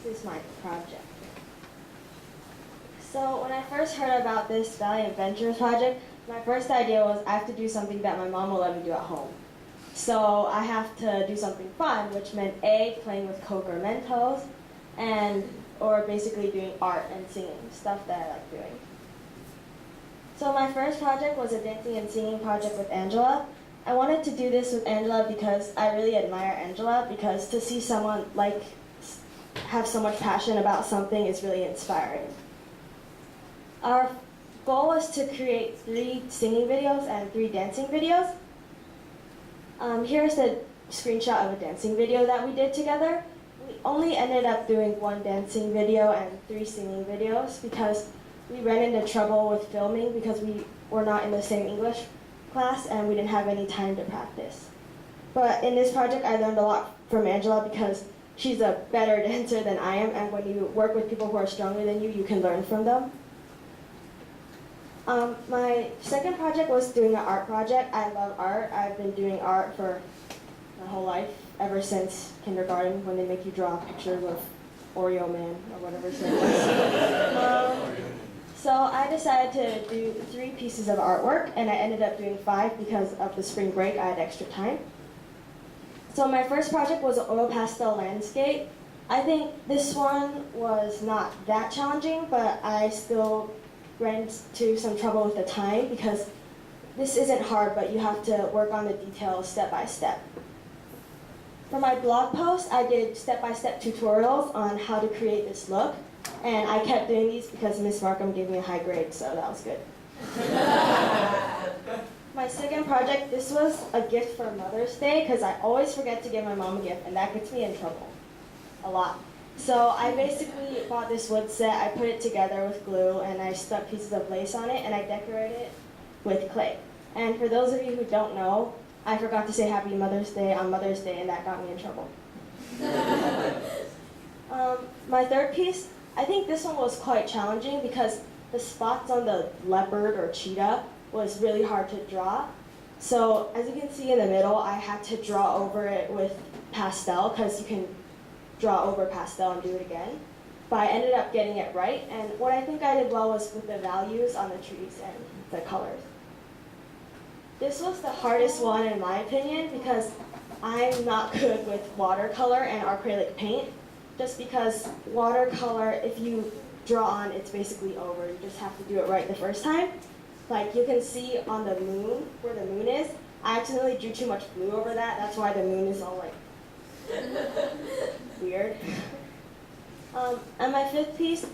this is my project. So when I first heard about this Valiant Ventures project, my first idea was I have to do something that my mom will let me do at home. So I have to do something fun, which meant A, playing with Coke or Mentos, or basically doing art and singing, stuff that I like doing. So my first project was a dancing and singing project with Angela. I wanted to do this with Angela because I really admire Angela, because to see someone have so much passion about something is really inspiring. Our goal was to create 3 singing videos and 3 dancing videos. Here's a screenshot of a dancing video that we did together. We only ended up doing 1 dancing video and 3 singing videos because we ran into trouble with filming because we were not in the same English class and we didn't have any time to practice. But in this project, I learned a lot from Angela because she's a better dancer than I am, and when you work with people who are stronger than you, you can learn from them. My second project was doing an art project. I love art. I've been doing art for my whole life, ever since kindergarten, when they make you draw pictures of Oreo Man or whatever his name is. So I decided to do 3 pieces of artwork, and I ended up doing 5 because of the spring break. I had extra time. So my first project was an oil pastel landscape. I think this one was not that challenging, but I still ran into some trouble with the time because this isn't hard, but you have to work on the details step by step. For my blog post, I did step-by-step tutorials on how to create this look, and I kept doing these because Miss Markham gave me a high grade, so that was good. My second project, this was a gift for Mother's Day because I always forget to give my mom a gift, and that gets me in trouble a lot. So I basically bought this wood set, I put it together with glue, and I stuck pieces of lace on it, and I decorated it with clay. And for those of you who don't know, I forgot to say Happy Mother's Day on Mother's Day, and that got me in trouble. My third piece, I think this one was quite challenging because the spots on the leopard or cheetah was really hard to draw. So as you can see in the middle, I had to draw over it with pastel because you can draw over pastel and do it again. But I ended up getting it right, and what I think I did well was with the values on the trees and the colors. This was the hardest one in my opinion because I'm not good with watercolor and acrylic paint, just because watercolor, if you draw on, it's basically over. You just have to do it right the first time. Like you can see on the moon, where the moon is, I accidentally drew too much blue over that. That's why the moon is all like weird. And my fifth piece,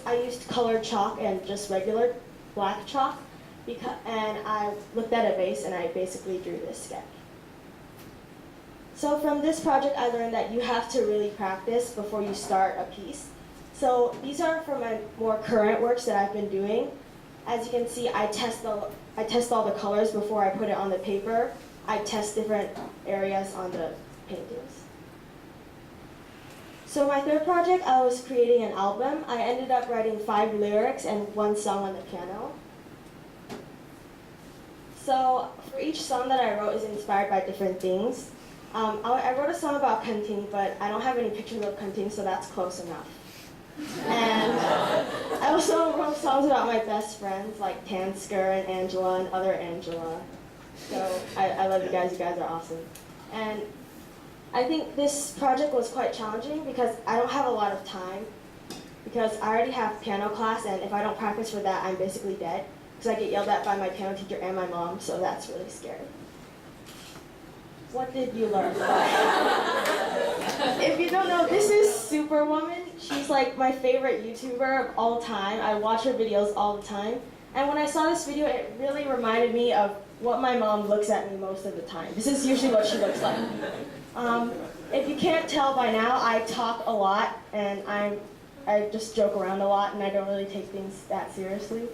I used colored chalk and just regular black chalk, and I looked at a vase and I basically drew this sketch. So from this project, I learned that you have to really practice before you start a piece. So these are for my more current works that I've been doing. As you can see, I test all the colors before I put it on the paper. I test different areas on the paintings. So my third project, I was creating an album. I ended up writing 5 lyrics and 1 song on the piano. So for each song that I wrote is inspired by different things. I wrote a song about Kunting, but I don't have any pictures of Kunting, so that's close enough. And I also wrote songs about my best friends, like Tansker and Angela and other Angela. So I love you guys are awesome. And I think this project was quite challenging because I don't have a lot of time, because I already have piano class, and if I don't practice for that, I'm basically dead, because I get yelled at by my piano teacher and my mom, so that's really scary. What did you learn? If you don't know, this is Superwoman. She's like my favorite YouTuber of all time. I watch her videos all the time. And when I saw this video, it really reminded me of what my mom looks at me most of the time. This is usually what she looks like. If you can't tell by now, I talk a lot, and I just joke around a lot, and I don't really take things that seriously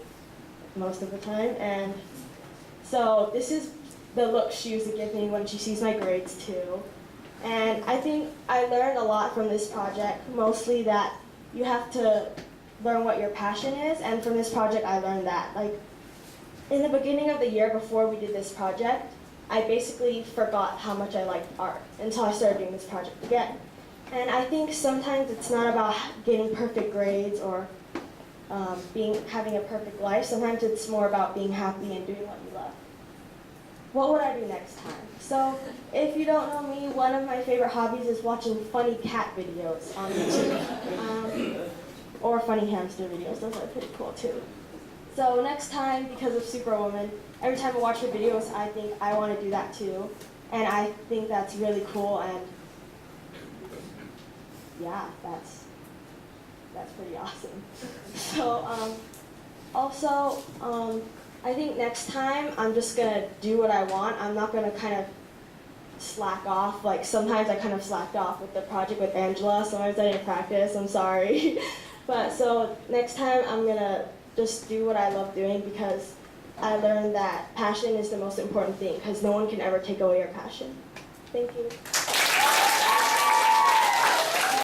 most of the time. And so this is the look she used to give me when she sees my grades too. And I think I learned a lot from this project, mostly that you have to learn what your passion is, and from this project I learned that. Like, in the beginning of the year before we did this project, I basically forgot how much I liked art until I started doing this project again. And I think sometimes it's not about getting perfect grades or having a perfect life. Sometimes it's more about being happy and doing what you love. What would I do next time? So if you don't know me, one of my favorite hobbies is watching funny cat videos on YouTube. Or funny hamster videos. Those are pretty cool too. So next time, because of Superwoman, every time I watch her videos, I think I want to do that too. And I think that's really cool, and yeah, that's pretty awesome. So also, I think next time I'm just gonna do what I want. I'm not gonna kind of slack off. Like sometimes I kind of slacked off with the project with Angela. Sometimes I didn't practice. I'm sorry. But so next time I'm gonna just do what I love doing, because I learned that passion is the most important thing, because no one can ever take away your passion. Thank you.